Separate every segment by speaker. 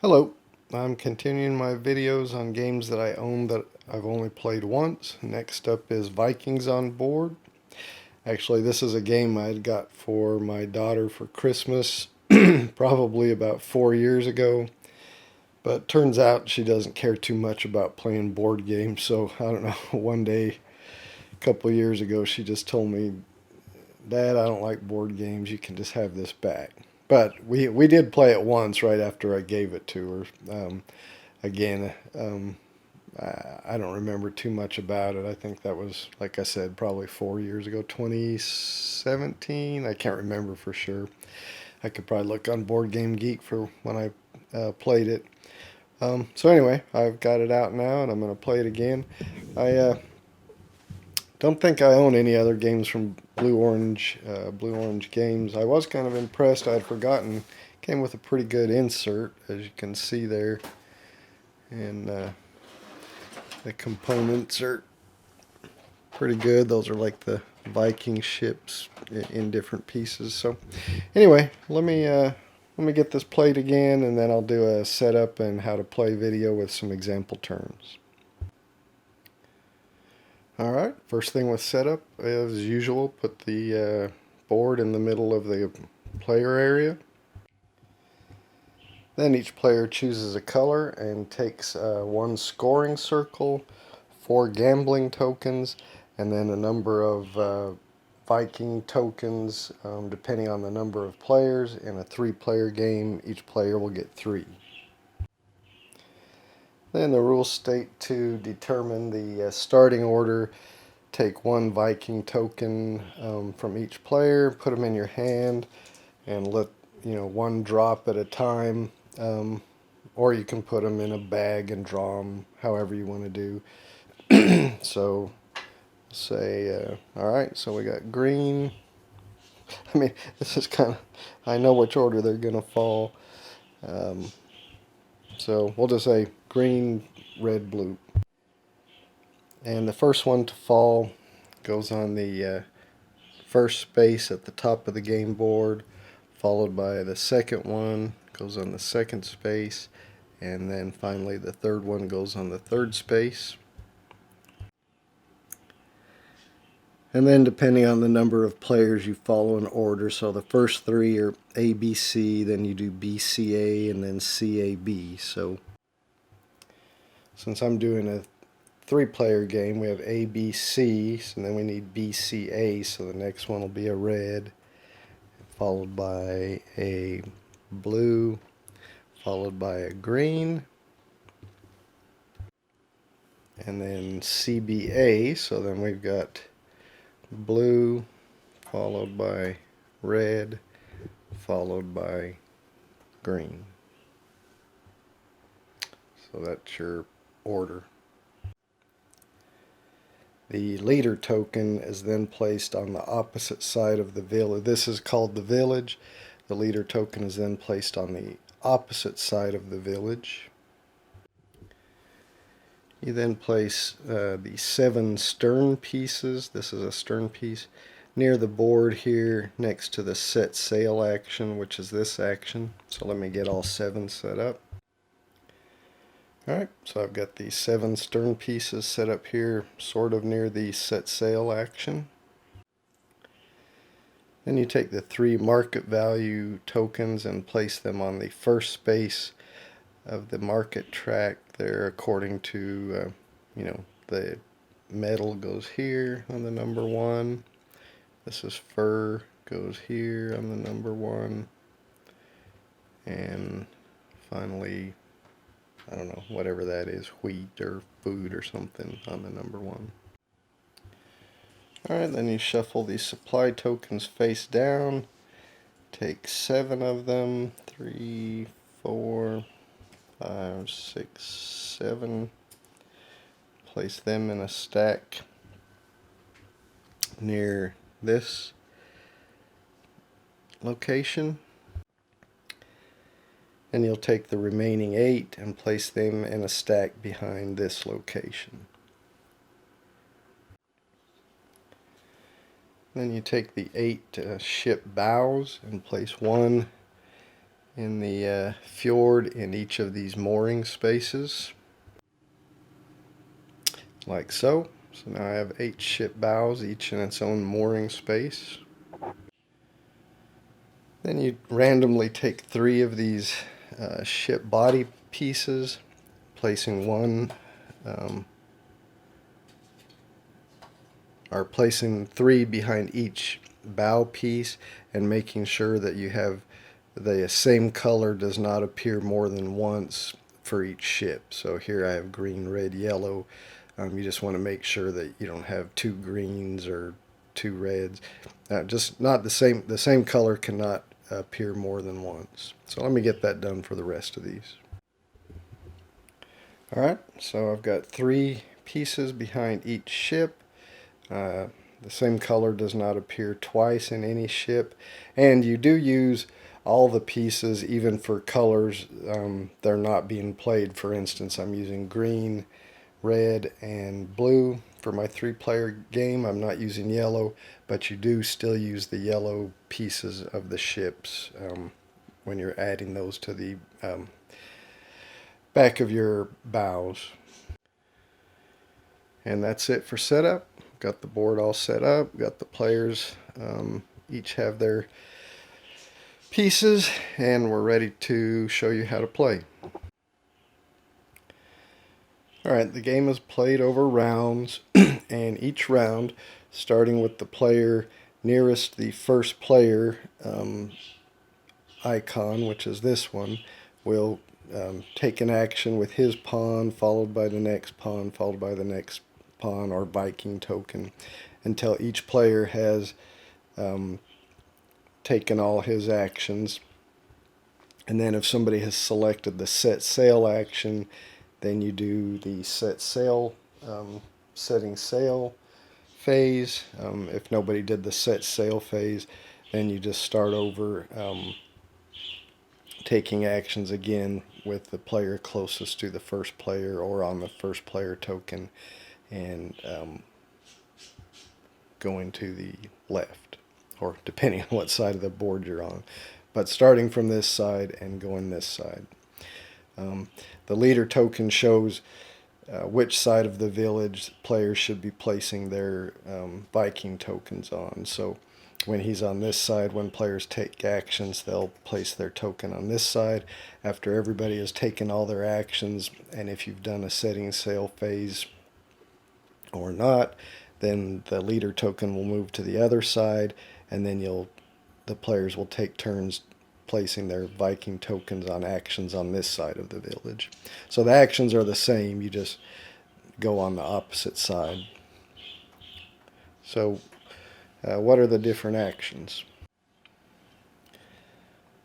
Speaker 1: Hello, I'm continuing my videos on games that I own that I've only played once. Next up is Vikings on board. Actually, this is a game I got for my daughter for Christmas probably about 4 years ago. But turns out she doesn't care too much about playing board games. So I don't know, one day a couple years ago she just told me, Dad, I don't like board games. You can just have this back. But we did play it once right after I gave it to her. Again, I don't remember too much about it. I think that was, like I said, probably 4 years ago, 2017. I can't remember for sure. I could probably look on Board Game Geek for when I played it. So anyway, I've got it out now, and I'm going to play it again. I don't think I own any other games from Blue Orange Games. I was kind of impressed. I had forgotten. Came with a pretty good insert, as you can see there, and the components are pretty good. Those are like the Viking ships in different pieces. So anyway, let me get this played again, and then I'll do a setup and how to play video with some example terms. Alright, first thing with setup, as usual, put the board in the middle of the player area. Then each player chooses a color and takes one scoring circle, 4 gambling tokens, and then a number of Viking tokens, depending on the number of players. In a 3-player game, each player will get 3. Then the rules state to determine the starting order. Take 1 Viking token from each player, put them in your hand, and let one drop at a time. Or you can put them in a bag and draw them however you want to do. So say, all right, so we got green. I mean, this is kind of, I know which order they're going to fall. So we'll just say green, red, blue. And the first one to fall goes on the first space at the top of the game board, followed by the second one, goes on the second space, and then finally the third one goes on the third space. And then depending on the number of players, you follow in order. So the first 3 are ABC, then you do BCA, and then CAB. So since I'm doing a 3-player game, we have ABC, and then we need BCA, so the next one will be a red, followed by a blue, followed by a green, and then CBA, so then we've got blue, followed by red, followed by green. So that's your order. The leader token is then placed on the opposite side of the village. This is called the village. The leader token is then placed on the opposite side of the village. You then place the 7 stern pieces. This is a stern piece near the board here next to the set sail action, which is this action. So let me get all 7 set up. Alright, so I've got the 7 stern pieces set up here, sort of near the set sail action. Then you take the 3 market value tokens and place them on the first space of the market track there, according to, the metal goes here on the number 1. This is fur, goes here on the number 1. And finally, I don't know, whatever that is, wheat or food or something on the number 1. Alright, then you shuffle these supply tokens face down. Take 7 of them, 3, 4, 5, 6, 7. Place them in a stack near this location. And you'll take the remaining 8 and place them in a stack behind this location. Then you take the 8 ship bows and place one in the fjord in each of these mooring spaces, like so. So now I have 8 ship bows, each in its own mooring space. Then you randomly take 3 of these ship body pieces, placing one or placing 3 behind each bow piece, and making sure that you have the same color does not appear more than once for each ship. So here I have green, red, yellow. You just want to make sure that you don't have 2 greens or 2 reds. Just not the same. The same color cannot appear more than once. So let me get that done for the rest of these. Alright, so I've got 3 pieces behind each ship. The same color does not appear twice in any ship, and you do use all the pieces even for colors they're not being played. For instance, I'm using green, red, and blue for my 3-player game. I'm not using yellow, but you do still use the yellow pieces of the ships when you're adding those to the back of your bows. And that's it for setup. Got the board all set up, got the players each have their pieces, and we're ready to show you how to play. Alright, the game is played over rounds, and each round, starting with the player nearest the first player icon, which is this one, will take an action with his pawn, followed by the next pawn, followed by the next pawn or Viking token, until each player has taken all his actions. And then if somebody has selected the set sail action, then you do the set sail, setting sail phase. If nobody did the set sail phase, then you just start over, taking actions again with the player closest to the first player or on the first player token, and going to the left, or depending on what side of the board you're on, but starting from this side and going this side. The leader token shows which side of the village players should be placing their Viking tokens on. So when he's on this side, when players take actions, they'll place their token on this side. After everybody has taken all their actions, and if you've done a setting sail phase or not, then the leader token will move to the other side, and then the players will take turns placing their Viking tokens on actions on this side of the village. So the actions are the same, you just go on the opposite side. So what are the different actions?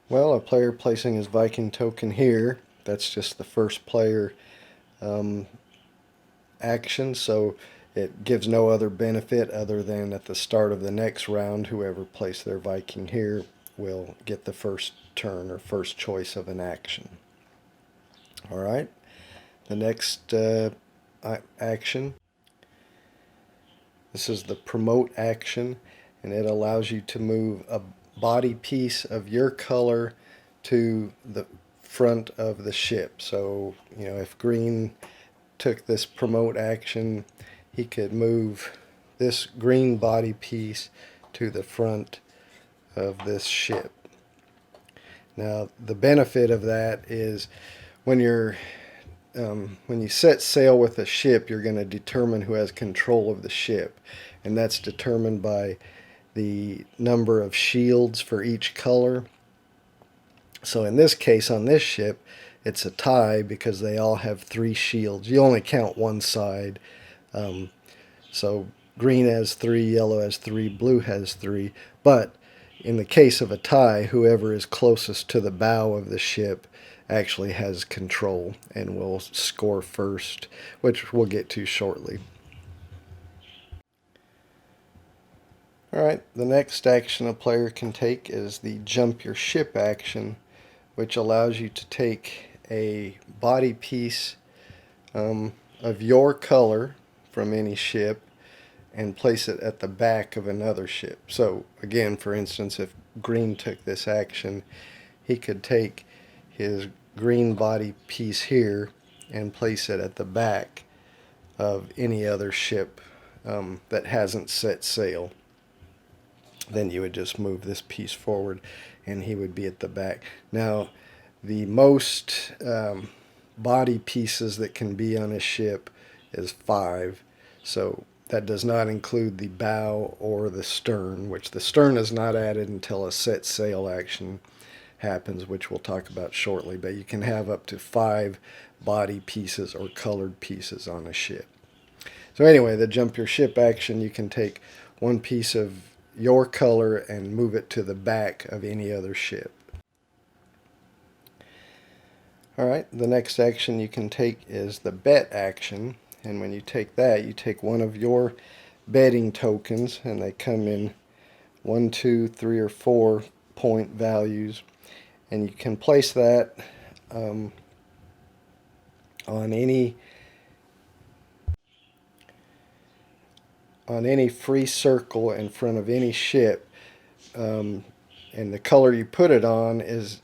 Speaker 1: Well, a player placing his Viking token here, that's just the first player action, so it gives no other benefit other than at the start of the next round, whoever placed their Viking here will get the first turn or first choice of an action. Alright, the next action, this is the promote action, and it allows you to move a body piece of your color to the front of the ship. So, you know, if green took this promote action, he could move this green body piece to the front of this ship. Now, the benefit of that is when you set sail with a ship, you're going to determine who has control of the ship, and that's determined by the number of shields for each color. So in this case, on this ship, it's a tie because they all have 3 shields. You only count one side. So green has 3, yellow has 3, blue has 3. But in the case of a tie, whoever is closest to the bow of the ship actually has control and will score first, which we'll get to shortly. Alright, the next action a player can take is the jump your ship action, which allows you to take a body piece of your color from any ship and place it at the back of another ship. So again, for instance, if green took this action, he could take his green body piece here and place it at the back of any other ship that hasn't set sail. Then you would just move this piece forward and he would be at the back. Now, the most body pieces that can be on a ship is 5. So that does not include the bow or the stern, which the stern is not added until a set sail action happens, which we'll talk about shortly. But you can have up to 5 body pieces or colored pieces on a ship. So anyway, the jump your ship action, you can take one piece of your color and move it to the back of any other ship. Alright, the next action you can take is the bet action, and when you take that, you take one of your betting tokens, and they come in 1, 2, 3, or 4 point values, and you can place that on any free circle in front of any ship, and the color you put it on is,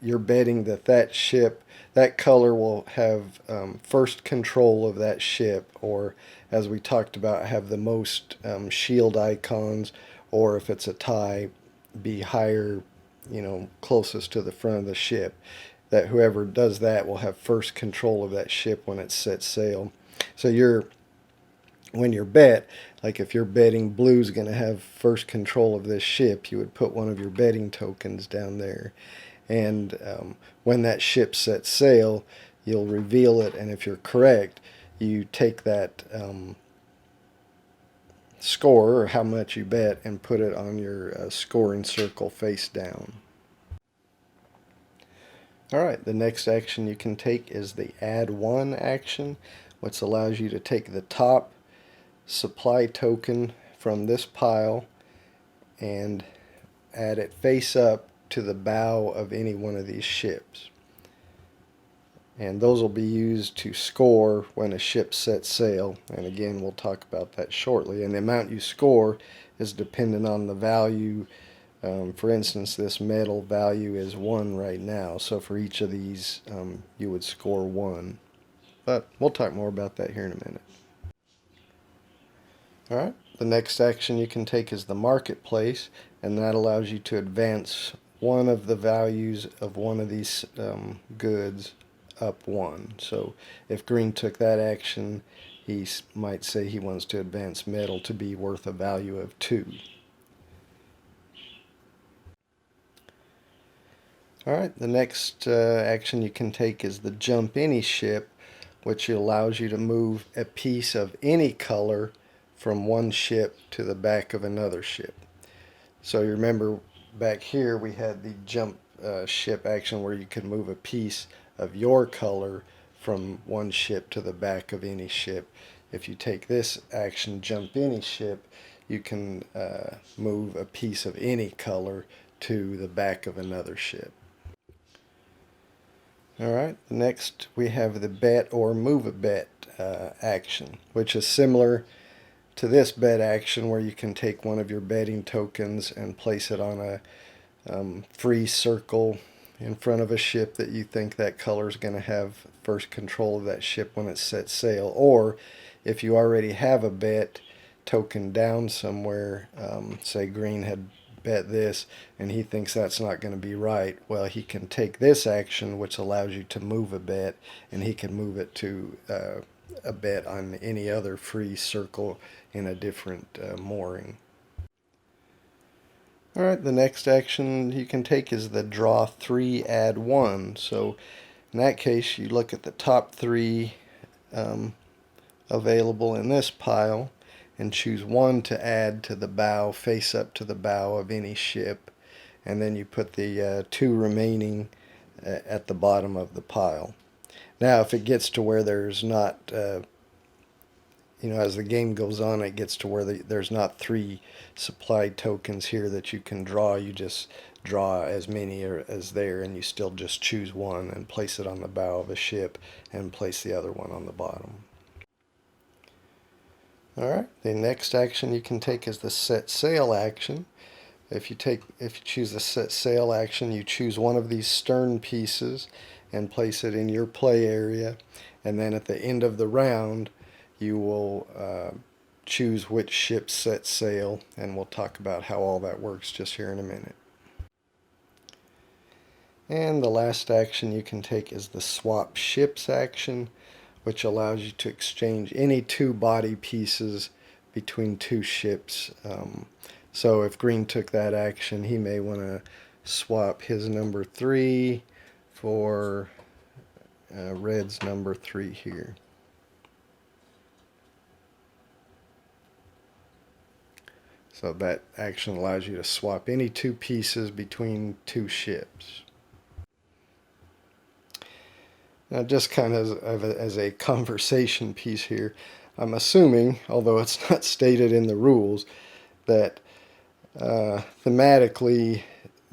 Speaker 1: you're betting that that ship, that color will have first control of that ship, or as we talked about, have the most shield icons, or if it's a tie, be higher, closest to the front of the ship. That whoever does that will have first control of that ship when it sets sail. So when you're bet, like if you're betting blue's going to have first control of this ship, you would put one of your betting tokens down there. And when that ship sets sail, you'll reveal it, and if you're correct, you take that score, or how much you bet, and put it on your scoring circle face down. Alright, the next action you can take is the add 1 action, which allows you to take the top supply token from this pile and add it face up to the bow of any one of these ships. And those will be used to score when a ship sets sail, and again we'll talk about that shortly. And the amount you score is dependent on the value. For instance, this metal value is 1 right now, so for each of these you would score 1. But we'll talk more about that here in a minute. Alright, the next action you can take is the marketplace, and that allows you to advance one of the values of one of these goods up 1. So if green took that action, he might say he wants to advance metal to be worth a value of 2. Alright, the next action you can take is the jump any ship, which allows you to move a piece of any color from one ship to the back of another ship. So you remember back here we had the jump ship action where you could move a piece of your color from one ship to the back of any ship. If you take this action, jump any ship, you can move a piece of any color to the back of another ship. Alright, next we have the bet or move a bet action, which is similar to this bet action where you can take one of your betting tokens and place it on a free circle in front of a ship that you think that color is going to have first control of that ship when it sets sail. Or if you already have a bet token down somewhere, say green had bet this and he thinks that's not going to be right, well, he can take this action, which allows you to move a bet, and he can move it to a bet on any other free circle in a different mooring. Alright, the next action you can take is the draw 3 add 1. So in that case you look at the top 3 available in this pile and choose 1 to add to the bow, face up to the bow of any ship, and then you put the 2 remaining at the bottom of the pile. Now if it gets to where there's not as the game goes on, it gets to where there's not 3 supplied tokens here that you can draw. You just draw as many as there, and you still just choose 1 and place it on the bow of a ship and place the other one on the bottom. Alright, the next action you can take is the set sail action, if you choose the set sail action, you choose one of these stern pieces and place it in your play area, and then at the end of the round you will choose which ship sets sail, and we'll talk about how all that works just here in a minute. And the last action you can take is the swap ships action, which allows you to exchange any two body pieces between two ships. So if green took that action, he may want to swap his number 3 for red's number 3 here. So that action allows you to swap any two pieces between two ships. Now, just kind of as a conversation piece here, I'm assuming, although it's not stated in the rules, that thematically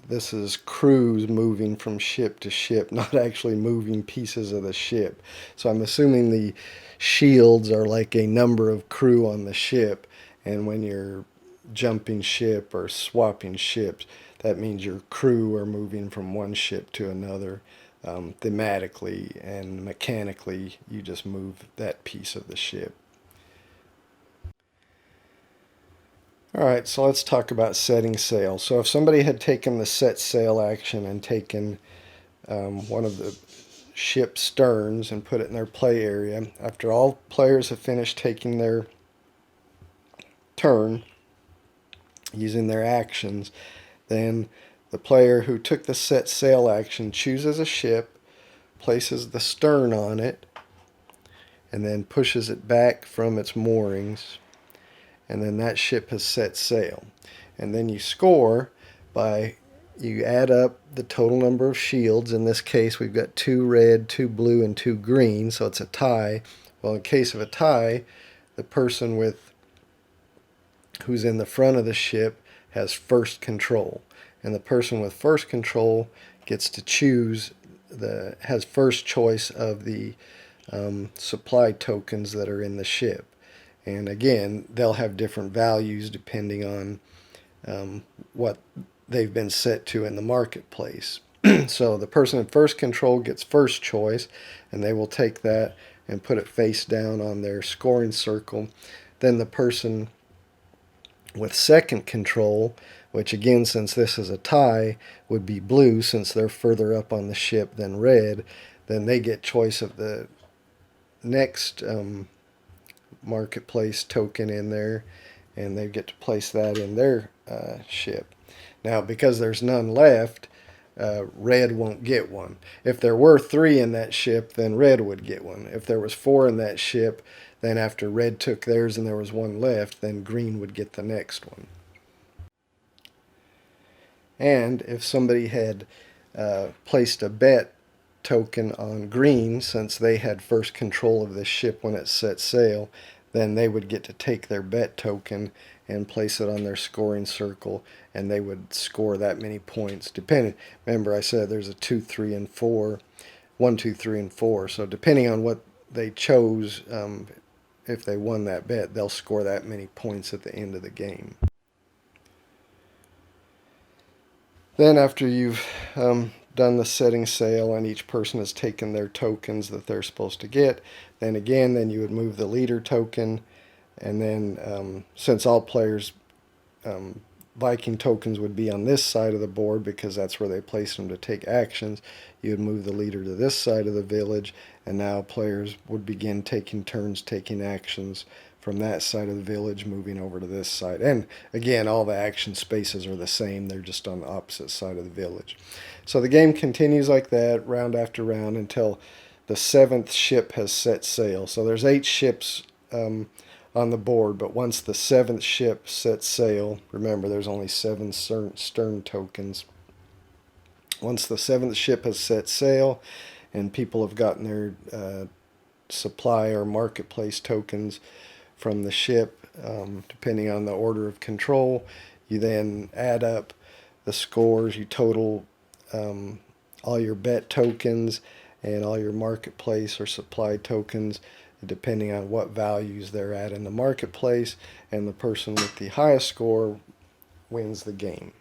Speaker 1: this is crews moving from ship to ship, not actually moving pieces of the ship. So I'm assuming the shields are like a number of crew on the ship, and when you're jumping ship or swapping ships, that means your crew are moving from one ship to another. Thematically and mechanically, you just move that piece of the ship. Alright, so let's talk about setting sail. So if somebody had taken the set sail action and taken one of the ship's sterns and put it in their play area, after all players have finished taking their turn using their actions, then the player who took the set sail action chooses a ship, places the stern on it, and then pushes it back from its moorings, and then that ship has set sail. And then you score by, you add up the total number of shields. In this case, we've got 2 red, 2 blue, and 2 green, so it's a tie. Well, in case of a tie, the person who's in the front of the ship has first control, and the person with first control gets to choose has first choice of the supply tokens that are in the ship. And again, they'll have different values depending on what they've been set to in the marketplace. So the person in first control gets first choice, and they will take that and put it face down on their scoring circle. Then the person with second control, which again, since this is a tie, would be blue since they're further up on the ship than red, then they get choice of the next marketplace token in there, and they get to place that in their ship. Now, because there's none left, red won't get one. If there were 3 in that ship, then red would get one. If there was 4 in that ship, then after red took theirs and there was 1 left, then green would get the next one. And if somebody had placed a bet token on green, since they had first control of the ship when it set sail, then they would get to take their bet token and place it on their scoring circle, and they would score that many points. Remember I said there's a 2, 3, and 4, 1, 2, 3, and 4. So depending on what they chose, if they won that bet, they'll score that many points at the end of the game. Then after you've done the setting sail and each person has taken their tokens that they're supposed to get, then you would move the leader token, and then since all players' Viking tokens would be on this side of the board because that's where they place them to take actions, you would move the leader to this side of the village, and now players would begin taking turns taking actions from that side of the village moving over to this side. And again, all the action spaces are the same, they're just on the opposite side of the village. So the game continues like that round after round until the 7th ship has set sail. So there's 8 ships on the board, but once the 7th ship sets sail, remember there's only 7 stern tokens. Once the 7th ship has set sail and people have gotten their supply or marketplace tokens from the ship, depending on the order of control, you then add up the scores, you total all your bet tokens and all your marketplace or supply tokens depending on what values they're at in the marketplace, and the person with the highest score wins the game.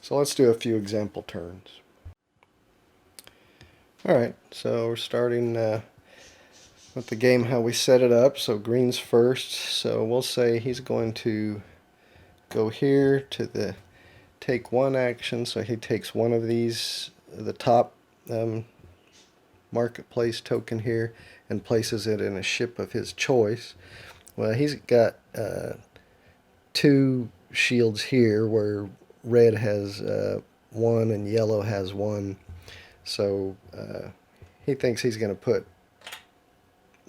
Speaker 1: So let's do a few example turns. Alright, so we're starting with the game how we set it up. So green's first, so we'll say he's going to go here to the take one action, so he takes one of these, the top marketplace token here, and places it in a ship of his choice. Well, he's got two shields here where red has one and yellow has one, so he thinks he's going to put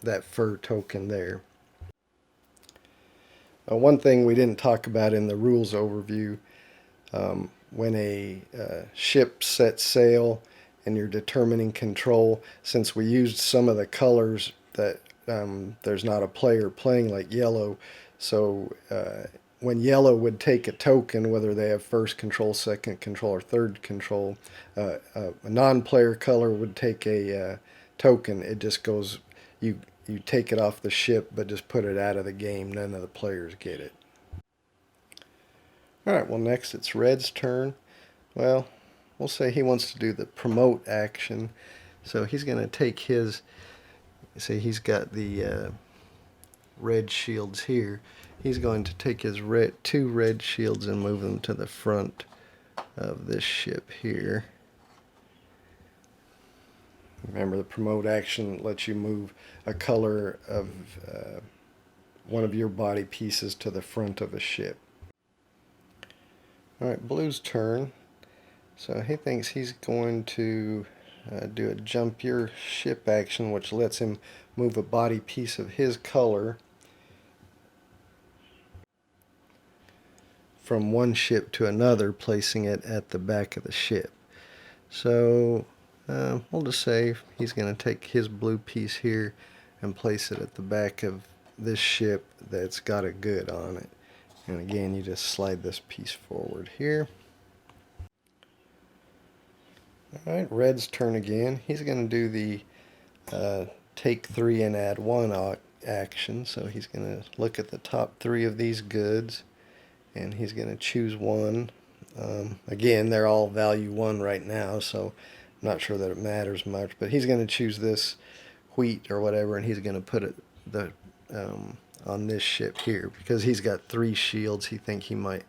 Speaker 1: that fur token there. One thing we didn't talk about in the rules overview, when a ship sets sail and you're determining control, since we used some of the colors that there's not a player playing, like yellow, so when yellow would take a token, whether they have first control, second control, or third control, a non-player color would take a token. It just goes, you take it off the ship, but just put it out of the game. None of the players get it. Alright, well next it's red's turn. Well, we'll say he wants to do the promote action. So he's going to take his, say he's got the red shields here. He's going to take his two red shields and move them to the front of this ship here. Remember, the promote action lets you move a color of one of your body pieces to the front of a ship. Alright, blue's turn. So he thinks he's going to do a jump your ship action, which lets him move a body piece of his color from one ship to another, placing it at the back of the ship. So we'll just say he's going to take his blue piece here and place it at the back of this ship that's got a good on it. And again, you just slide this piece forward here. Alright, red's turn again. He's going to do the take three and add one action. So he's going to look at the top three of these goods, and he's going to choose one. Again, they're all value 1 right now, so I'm not sure that it matters much, but he's going to choose this wheat or whatever, and he's going to put it on this ship here, because he's got 3 shields. He thinks he might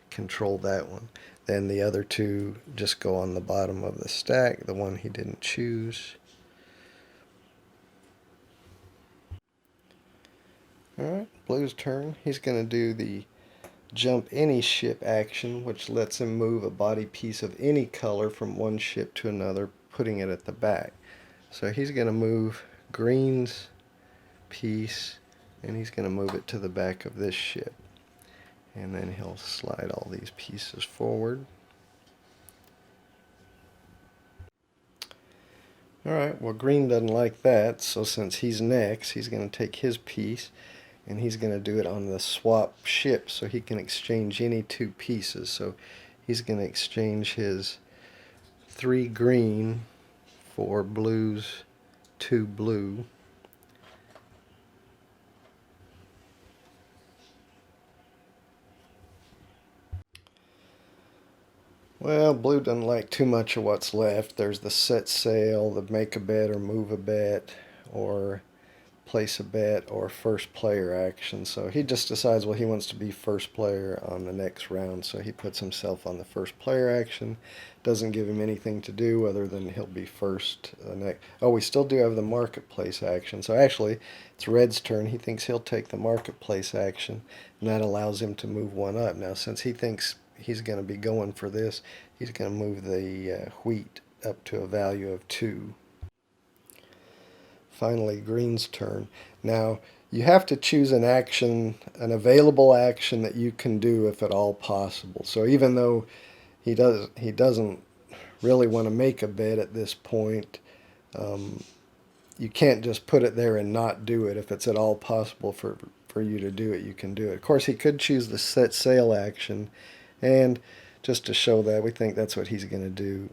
Speaker 1: control that one. Then the other 2 just go on the bottom of the stack, the one he didn't choose. Alright, blue's turn. He's going to do the jump any ship action, which lets him move a body piece of any color from one ship to another, putting it at the back. So he's going to move green's piece, and he's going to move it to the back of this ship. And then he'll slide all these pieces forward. Alright, well green doesn't like that, so since he's next, he's going to take his piece and he's going to do it on the swap ship, so he can exchange any 2 pieces. So he's going to exchange his 3 green for blue's 2 blue. Well, blue doesn't like too much of what's left. There's the set sail, the make a bet or move a bet, or place a bet, or first player action. So he just decides, well, he wants to be first player on the next round, so he puts himself on the first player action. Doesn't give him anything to do other than he'll be first next. Oh, we still do have the marketplace action. So actually, it's red's turn. He thinks he'll take the marketplace action, and that allows him to move 1 up. Now, since he thinks he's going to be going for this, he's going to move the wheat up to a value of 2. Finally, green's turn. Now, you have to choose an action, an available action that you can do if at all possible. So even though he doesn't really want to make a bet at this point, you can't just put it there and not do it. If it's at all possible for you to do it, you can do it. Of course, he could choose the set sail action, and just to show that, we think that's what he's going to do.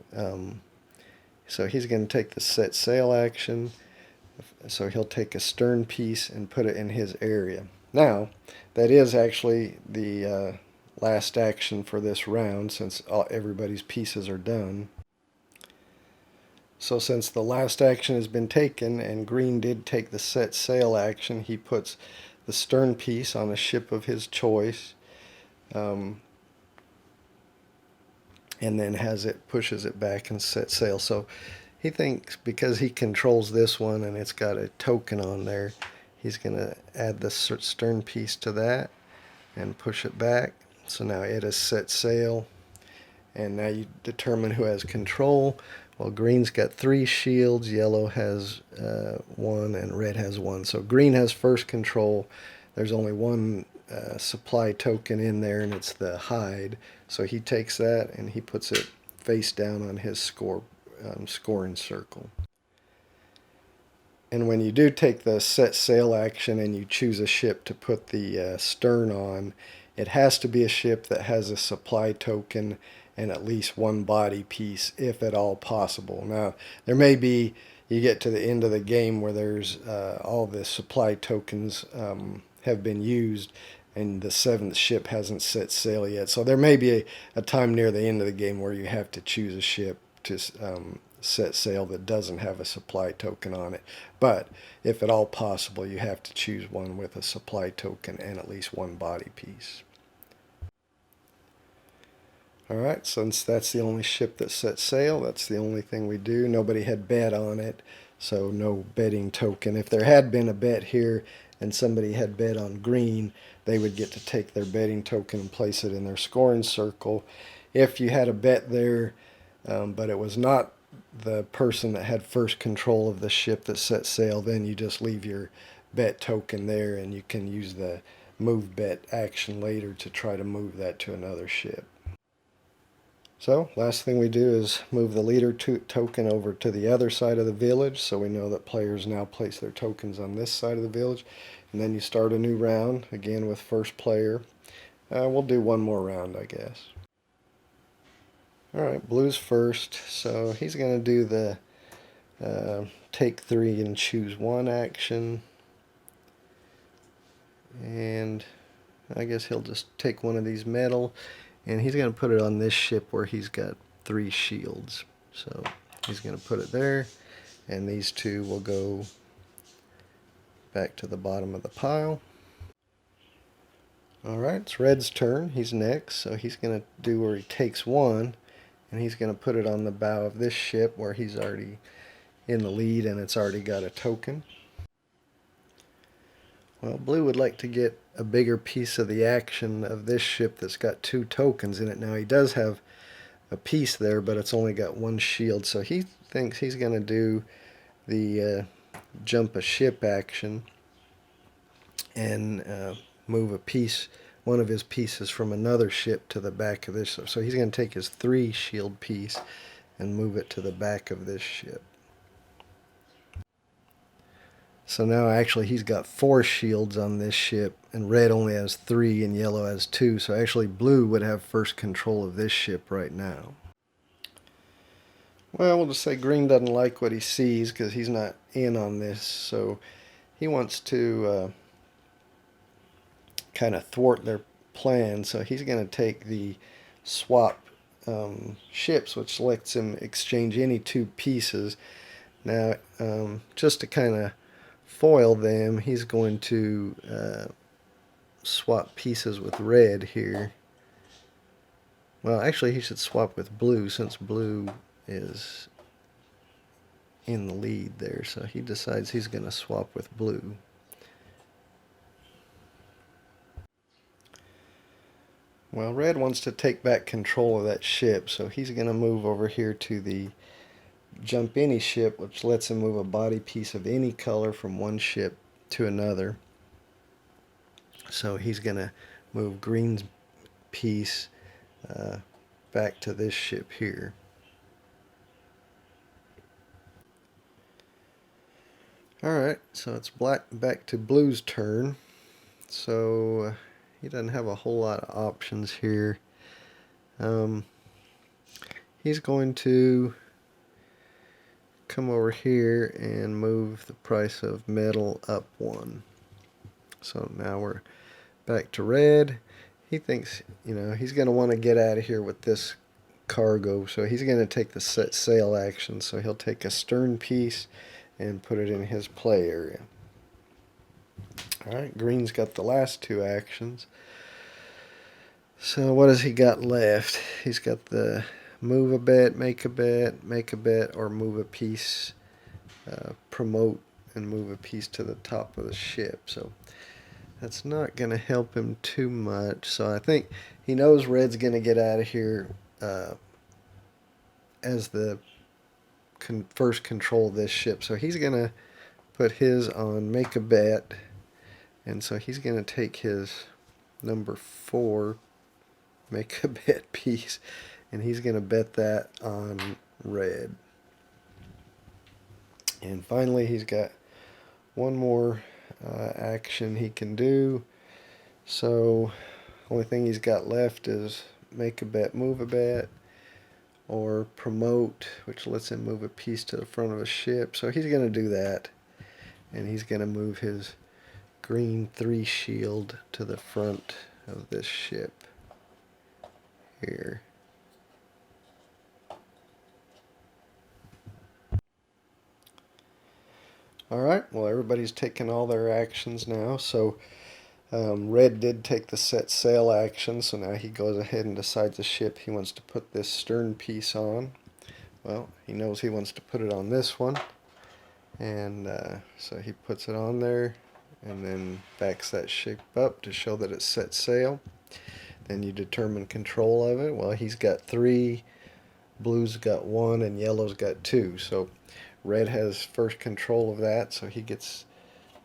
Speaker 1: So he's going to take the set sail action. So he'll take a stern piece and put it in his area. Now, that is actually the last action for this round since everybody's pieces are done. So since the last action has been taken and green did take the set sail action, he puts the stern piece on a ship of his choice, and then pushes it back and set sail. So he thinks because he controls this one and it's got a token on there, he's going to add the stern piece to that and push it back. So now it has set sail, and now you determine who has control. Well, green's got 3 shields, yellow has 1, and red has 1. So green has first control. There's only one supply token in there, and it's the hide. So he takes that and he puts it face down on his scoring circle. And when you do take the set sail action and you choose a ship to put the stern on, it has to be a ship that has a supply token and at least one body piece, if at all possible. Now, there may be, you get to the end of the game where there's all the supply tokens have been used and the 7th ship hasn't set sail yet. So there may be a time near the end of the game where you have to choose a ship to set sail that doesn't have a supply token on it. But if at all possible, you have to choose one with a supply token and at least one body piece. Alright, since that's the only ship that set sail, that's the only thing we do. Nobody had bet on it, so no betting token. If there had been a bet here and somebody had bet on green, they would get to take their betting token and place it in their scoring circle. If you had a bet there, but it was not the person that had first control of the ship that set sail, then you just leave your bet token there and you can use the move bet action later to try to move that to another ship. So last thing we do is move the leader token over to the other side of the village, so we know that players now place their tokens on this side of the village. And then you start a new round, again with first player. We'll do one more round, I guess. Alright, blue's first, so he's going to do the take 3 and choose 1 action. And I guess he'll just take one of these metal, and he's going to put it on this ship where he's got 3 shields. So he's going to put it there, and these 2 will go back to the bottom of the pile. Alright, it's red's turn. He's next, so he's going to do where he takes 1, and he's going to put it on the bow of this ship where he's already in the lead and it's already got a token. Well, blue would like to get a bigger piece of the action of this ship that's got 2 tokens in it. Now he does have a piece there, but it's only got 1 shield, so he thinks he's going to do the jump a ship action and move one of his pieces from another ship to the back of this. So he's going to take his 3 shield piece and move it to the back of this ship. So now actually he's got 4 shields on this ship, and red only has 3 and yellow has 2. So actually blue would have first control of this ship right now. Well, we'll just say green doesn't like what he sees because he's not in on this. So he wants to kind of thwart their plan. So he's going to take the swap ships, which lets him exchange any 2 pieces. Now, just to kind of foil them, he's going to swap pieces with red here. Well, actually he should swap with blue since blue is in the lead there. So he decides he's going to swap with blue. Well, red wants to take back control of that ship, so he's going to move over here to the jump any ship, which lets him move a body piece of any color from one ship to another. So he's going to move green's piece back to this ship here. Alright, so it's back to blue's turn. So he doesn't have a whole lot of options here. He's going to come over here and move the price of metal up 1. So now we're back to red. he thinks, he's going to want to get out of here with this cargo, so he's going to take the set sail action. So he'll take a stern piece and put it in his play area. Alright, green's got the last two actions. So what has he got left? He's got the move a bet, make a bet, or move a piece, promote and move a piece to the top of the ship. So that's not going to help him too much. So I think he knows red's going to get out of here as the first control of this ship. So he's going to put his on make a bet. And so he's going to take his number 4 make a bet piece, and he's going to bet that on red. And finally, he's got one more action he can do. So only thing he's got left is make a bet, move a bet, or promote, which lets him move a piece to the front of a ship. So he's going to do that, and he's going to move his green 3 shield to the front of this ship here. Alright, well, everybody's taken all their actions now. So red did take the set sail action, so now he goes ahead and decides the ship he wants to put this stern piece on. Well, he knows he wants to put it on this one, and so he puts it on there and then backs that ship up to show that it's set sail. Then you determine control of it. Well, he's got 3, blue's got 1, and yellow's got 2. So red has first control of that, so he gets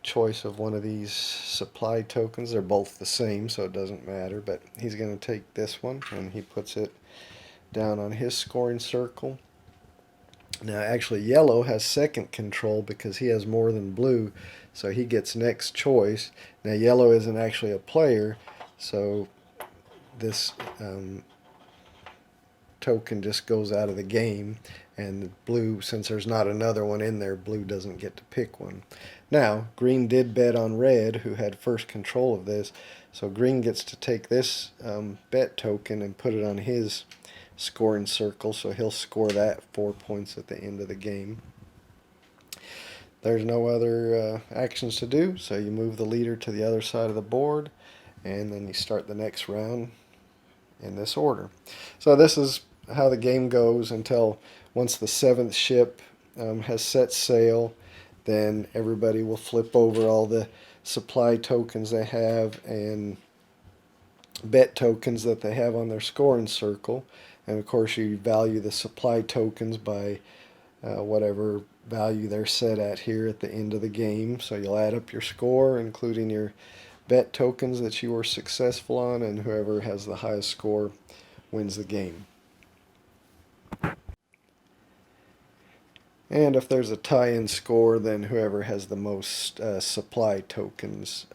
Speaker 1: choice of one of these supply tokens. They're both the same, so it doesn't matter, but he's going to take this one and he puts it down on his scoring circle. Now actually yellow has second control because he has more than blue, so he gets next choice. Now yellow isn't actually a player, so this token just goes out of the game, and blue, since there's not another one in there, blue doesn't get to pick one. Now green did bet on red, who had first control of this, so green gets to take this bet token and put it on his scoring circle, so he'll score that 4 points at the end of the game. There's no other actions to do, so you move the leader to the other side of the board, and then you start the next round in this order. So this is how the game goes until once the 7th ship has set sail, then everybody will flip over all the supply tokens they have and bet tokens that they have on their scoring circle. And of course you value the supply tokens by whatever value they're set at here at the end of the game. So you'll add up your score, including your bet tokens that you were successful on, and whoever has the highest score wins the game. And if there's a tie-in score, then whoever has the most supply tokens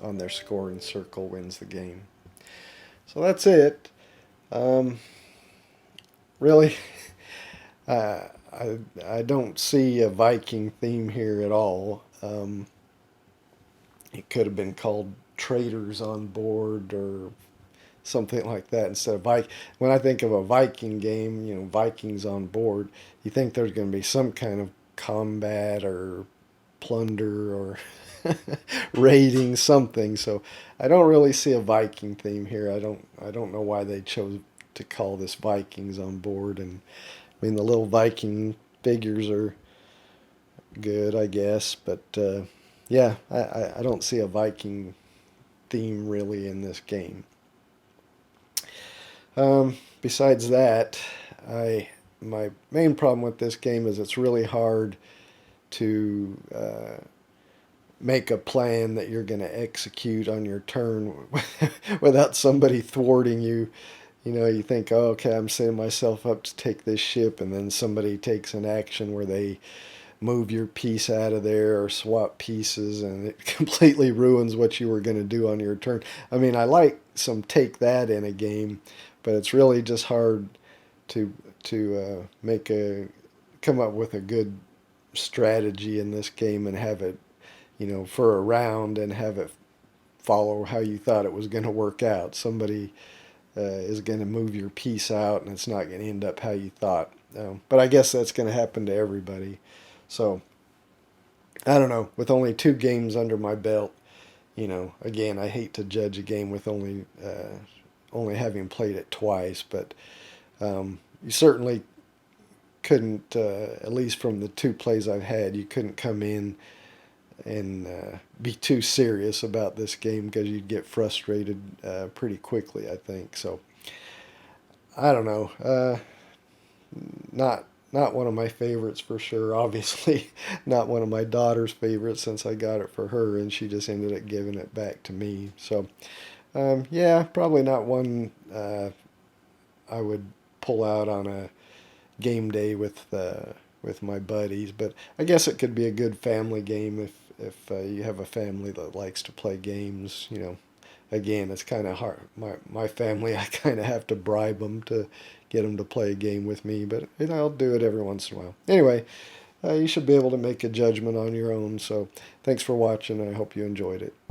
Speaker 1: on their scoring circle wins the game. So that's it. Really, I don't see a Viking theme here at all. It could have been called Traders on Board or something like that instead of Viking. When I think of a Viking game, Vikings on board, you think there's going to be some kind of combat or plunder or raiding something. So I don't really see a Viking theme here. I don't know why they chose to call this Vikings on board. And I mean, the little Viking figures are good, I guess, but yeah, I don't see a Viking theme really in this game. Besides that, my main problem with this game is it's really hard to make a plan that you're going to execute on your turn without somebody thwarting you. You think, oh, okay, I'm setting myself up to take this ship, and then somebody takes an action where they move your piece out of there or swap pieces, and it completely ruins what you were going to do on your turn. I mean, I like some take that in a game, but it's really just hard to come up with a good strategy in this game and have it, for a round and have it follow how you thought it was going to work out. Somebody is going to move your piece out, and it's not going to end up how you thought. But I guess that's going to happen to everybody. So I don't know. With only 2 games under my belt, again, I hate to judge a game with only having played it twice, but you certainly couldn't, at least from the 2 plays I've had, you couldn't come in and be too serious about this game because you'd get frustrated pretty quickly, I think. So I don't know. Not one of my favorites for sure. Obviously, not one of my daughter's favorites since I got it for her and she just ended up giving it back to me. So yeah, probably not one I would pull out on a game day with my buddies. But I guess it could be a good family game if you have a family that likes to play games. Again, it's kind of hard. My family, I kind of have to bribe them to get them to play a game with me, but I'll do it every once in a while. Anyway, you should be able to make a judgment on your own. So thanks for watching. I hope you enjoyed it.